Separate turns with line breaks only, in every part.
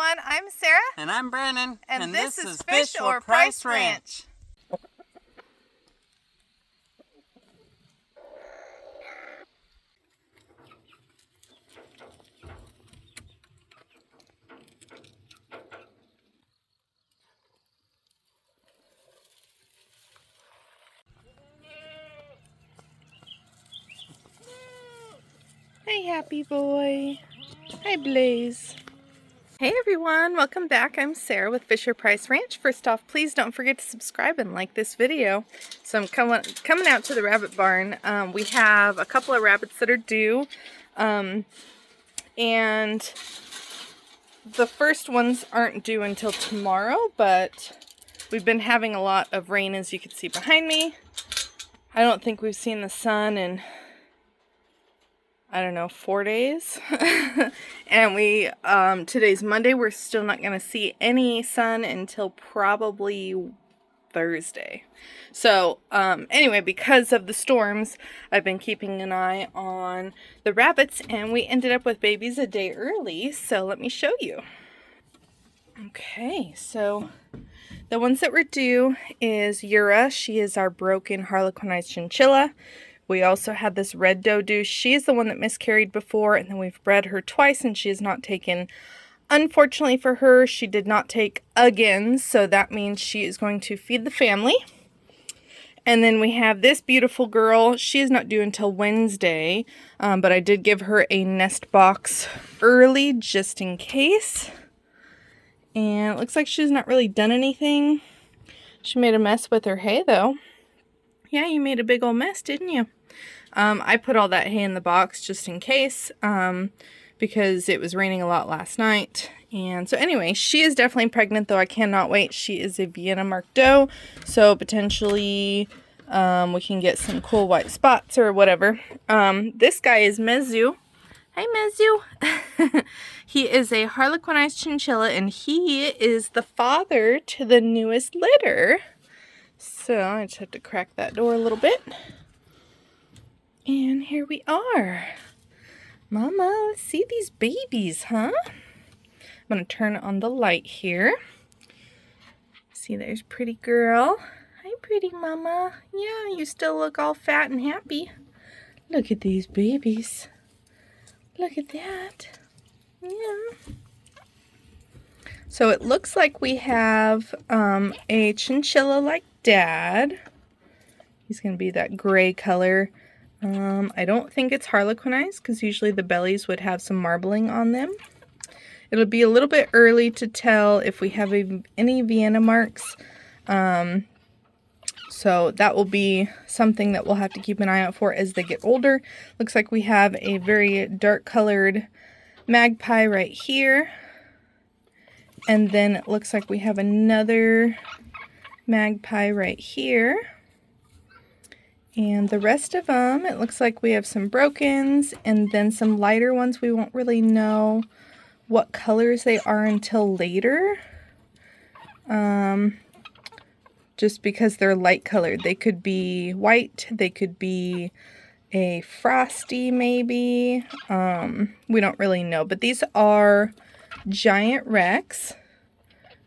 everyone, I'm Sarah.
And I'm Brandon.
And this is Fish or Price Ranch. Hey, happy boy. Hi, Blaze. Hey everyone, welcome back. I'm Sarah with Fish or Price Ranch. First off, please don't forget to subscribe and like this video. So I'm coming out to the rabbit barn. We have a couple of rabbits that are due. And the first ones aren't due until tomorrow, but we've been having a lot of rain, as you can see behind me. I don't think we've seen the sun in, I don't know, 4 days. And today's Monday. We're still not going to see any sun until probably Thursday. So, anyway, because of the storms, I've been keeping an eye on the rabbits, and we ended up with babies a day early. So let me show you. Okay, so the ones that were due is Yura. She is our broken harlequinized chinchilla. We also had this red doe. She is the one that miscarried before, and then we've bred her twice, and she has not taken. Unfortunately for her, she did not take again, so that means she is going to feed the family. And then we have this beautiful girl. She is not due until Wednesday, but I did give her a nest box early just in case. And it looks like she's not really done anything. She made a mess with her hay, though. Yeah, you made a big old mess, didn't you? I put all that hay in the box just in case, because it was raining a lot last night. And so anyway, she is definitely pregnant, though. I cannot wait. She is a Vienna marked doe, so potentially we can get some cool white spots or whatever. This guy is Mezu. Hi, Mezu. He is a harlequinized chinchilla, and he is the father to the newest litter. So I just have to crack that door a little bit. And here we are. Mama, let's see these babies, huh? I'm going to turn on the light here. See, there's pretty girl. Hi, pretty mama. Yeah, you still look all fat and happy. Look at these babies. Look at that. Yeah. So it looks like we have a chinchilla like Dad. He's going to be that gray color. I don't think it's harlequinized because usually the bellies would have some marbling on them. It'll be a little bit early to tell if we have any Vienna marks. So that will be something that we'll have to keep an eye out for as they get older. Looks like we have a very dark colored magpie right here. And then it looks like we have another magpie right here. And the rest of them, it looks like we have some brokens and then some lighter ones. We won't really know what colors they are until later. Just because they're light colored. They could be white, they could be a frosty maybe. We don't really know. But these are giant Rex.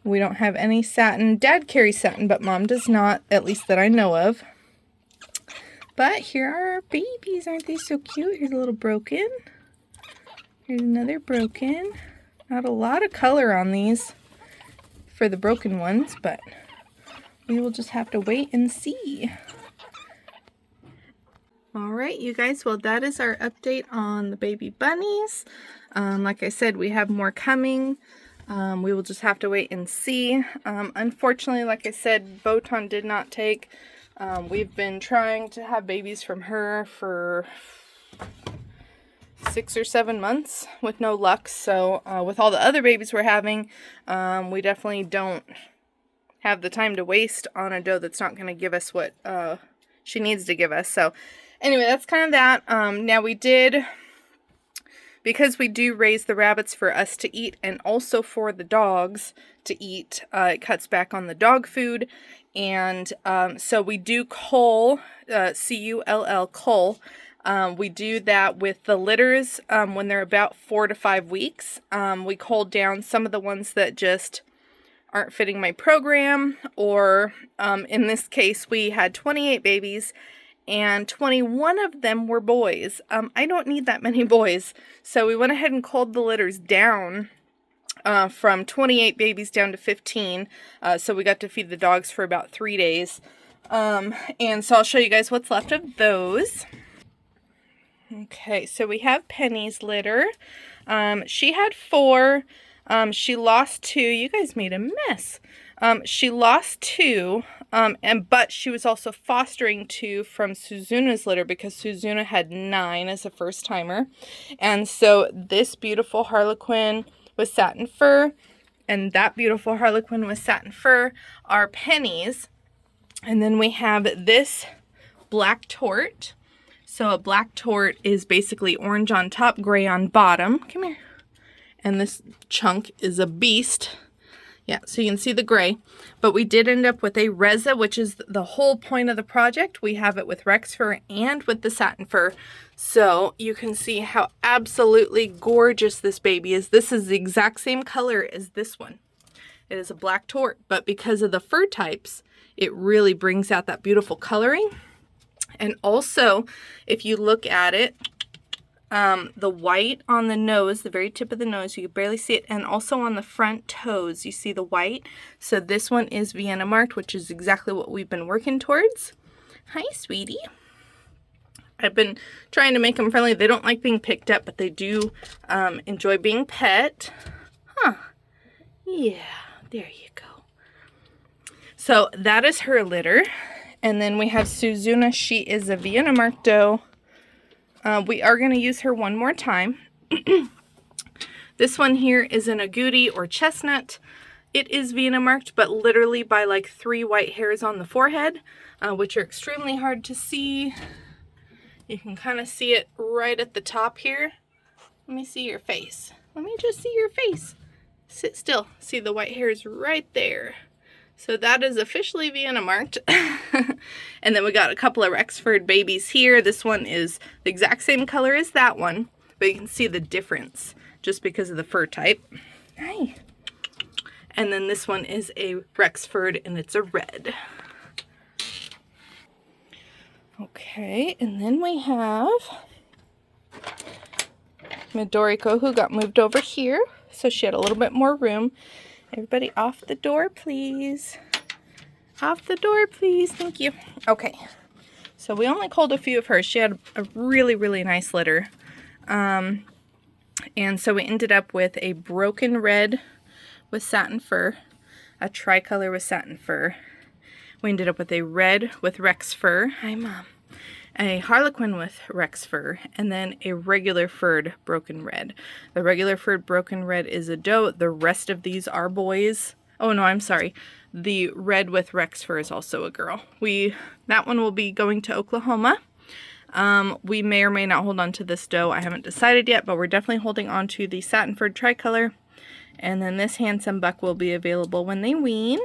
We don't have any satin. Dad carries satin, but Mom does not, at least that I know of. But here are our babies. Aren't they so cute? Here's a little broken. Here's another broken. Not a lot of color on these for the broken ones, but we will just have to wait and see. Alright, you guys, well, that is our update on the baby bunnies. Like I said, we have more coming. We will just have to wait and see. Unfortunately, like I said, Botan did not take. We've been trying to have babies from her for 6 or 7 months with no luck. So with all the other babies we're having, we definitely don't have the time to waste on a doe that's not going to give us what she needs to give us. So anyway, that's kind of that. Now we did, because we do raise the rabbits for us to eat and also for the dogs to eat, it cuts back on the dog food. And so we do cull, C-U-L-L, cull We do that with the litters when they're about 4 to 5 weeks. We culled down some of the ones that just aren't fitting my program, or in this case we had 28 babies and 21 of them were boys. I don't need that many boys, so we went ahead and culled the litters down from 28 babies down to 15, so we got to feed the dogs for about 3 days. And so I'll show you guys what's left of those. Okay, so we have Penny's litter. She had 4. She lost 2. You guys made a mess. She lost 2, but she was also fostering 2 from Suzuna's litter because Suzuna had 9 as a first timer. And so this beautiful Harlequin with satin fur and that beautiful Harlequin with satin fur are Penny's. And then we have this black tort. So a black tort is basically orange on top, gray on bottom. Come here. And this chunk is a beast. Yeah, so you can see the gray. But we did end up with a Reza, which is the whole point of the project. We have it with Rex fur and with the satin fur. So you can see how absolutely gorgeous this baby is. This is the exact same color as this one. It is a black tort, but because of the fur types, it really brings out that beautiful coloring. And also, if you look at it, the white on the nose, the very tip of the nose, you can barely see it, and also on the front toes, you see the white. So this one is Vienna marked, which is exactly what we've been working towards. Hi, sweetie. I've been trying to make them friendly. They don't like being picked up, but they do enjoy being pet. Huh. Yeah, there you go. So that is her litter. And then we have Suzuna. She is a Vienna marked doe. We are going to use her one more time. This one here is an agouti or chestnut. It is Vienna marked, but literally by like 3 white hairs on the forehead, which are extremely hard to see. You can kind of see it right at the top here. Let me see your face. Let me just see your face. Sit still. See the white hairs right there. So that is officially Vienna marked. And then we got a couple of Rexford babies here. This one is the exact same color as that one, but you can see the difference just because of the fur type. Hi. And then this one is a Rexford and it's a red. Okay, and then we have Midoriko, who got moved over here, so she had a little bit more room. Everybody off the door, please. Off the door, please. Thank you. Okay. So we only culled a few of hers. She had a really, really nice litter. And so we ended up with a broken red with satin fur, a tricolor with satin fur. We ended up with a red with Rex fur. Hi, Mom. A Harlequin with Rex fur, and then a regular furred broken red. The regular furred broken red is a doe. The rest of these are boys. Oh no, I'm sorry. The red with Rex fur is also a girl. That one will be going to Oklahoma. We may or may not hold on to this doe. I haven't decided yet, but we're definitely holding on to the satin furred tricolor. And then this handsome buck will be available when they wean.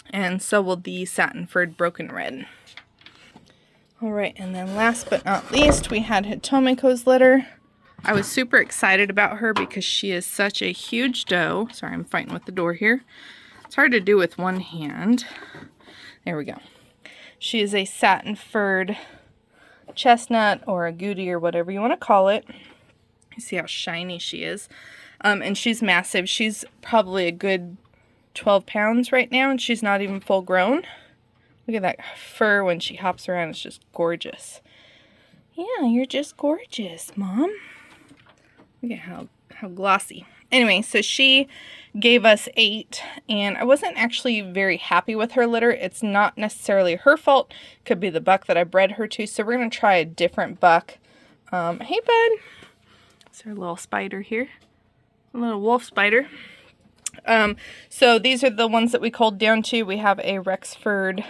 And so will the satin furred broken red. Alright, and then last but not least, we had Hitomiko's litter. I was super excited about her because she is such a huge doe. Sorry, I'm fighting with the door here. It's hard to do with one hand. There we go. She is a satin furred chestnut or agouti or whatever you want to call it. You see how shiny she is. And she's massive. She's probably a good 12 pounds right now, and she's not even full grown. Look at that fur when she hops around. It's just gorgeous. Yeah, you're just gorgeous, Mom. Look at how glossy. Anyway, so she gave us 8, and I wasn't actually very happy with her litter. It's not necessarily her fault. Could be the buck that I bred her to. So we're going to try a different buck. Hey, bud. It's our little spider here. A little wolf spider. So these are the ones that we culled down to. We have a Rexford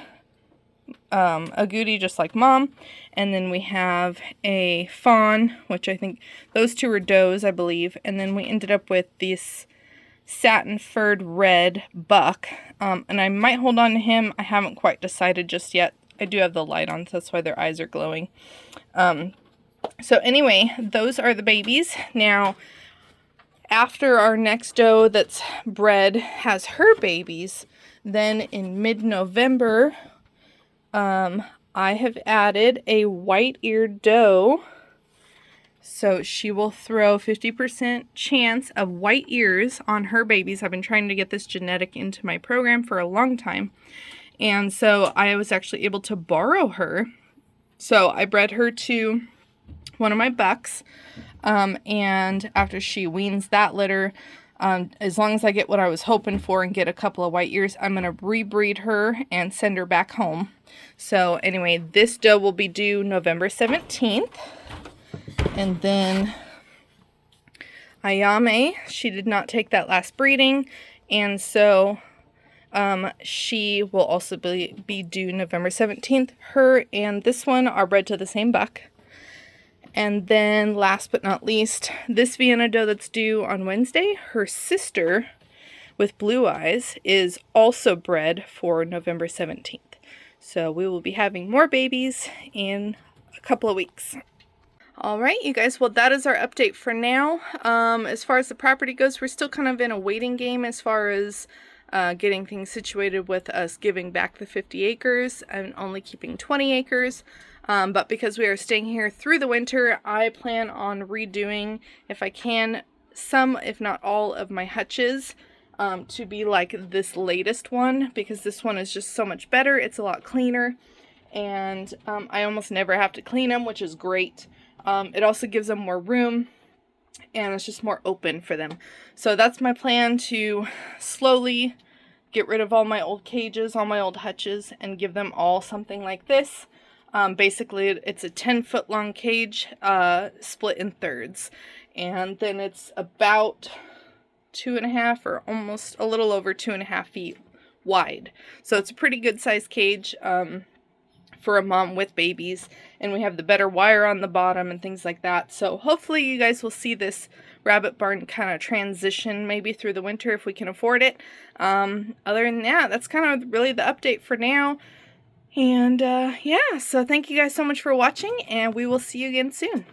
agouti, just like Mom, and then we have a fawn, which I think those two are does, I believe, and then we ended up with this satin furred red buck, and I might hold on to him. I haven't quite decided just yet. I do have the light on, so that's why their eyes are glowing. So anyway, those are the babies. Now, after our next doe that's bred has her babies, then in mid-November, I have added a white-eared doe. So she will throw 50% chance of white ears on her babies. I've been trying to get this genetic into my program for a long time. And so I was actually able to borrow her. So I bred her to one of my bucks. And after she weans that litter, as long as I get what I was hoping for and get a couple of white ears, I'm going to rebreed her and send her back home. So anyway, this doe will be due November 17th. And then Ayame, she did not take that last breeding, and so she will also be due November 17th. Her and this one are bred to the same buck. And then last but not least, this Vienna doe that's due on Wednesday, her sister with blue eyes is also bred for November 17th. So we will be having more babies in a couple of weeks. All right, you guys, well, that is our update for now. As far as the property goes, we're still kind of in a waiting game as far as getting things situated with us giving back the 50 acres and only keeping 20 acres. But because we are staying here through the winter, I plan on redoing, if I can, some, if not all, of my hutches to be like this latest one, because this one is just so much better. It's a lot cleaner, and I almost never have to clean them, which is great. It also gives them more room, and it's just more open for them. So that's my plan, to slowly get rid of all my old cages, all my old hutches, and give them all something like this. Basically, it's a 10-foot long cage split in thirds, and then it's about 2.5 or almost a little over 2.5 feet wide. So it's a pretty good sized cage for a mom with babies, and we have the better wire on the bottom and things like that. So hopefully you guys will see this rabbit barn kind of transition maybe through the winter if we can afford it. Other than that, that's kind of really the update for now. And yeah, so thank you guys so much for watching, and we will see you again soon.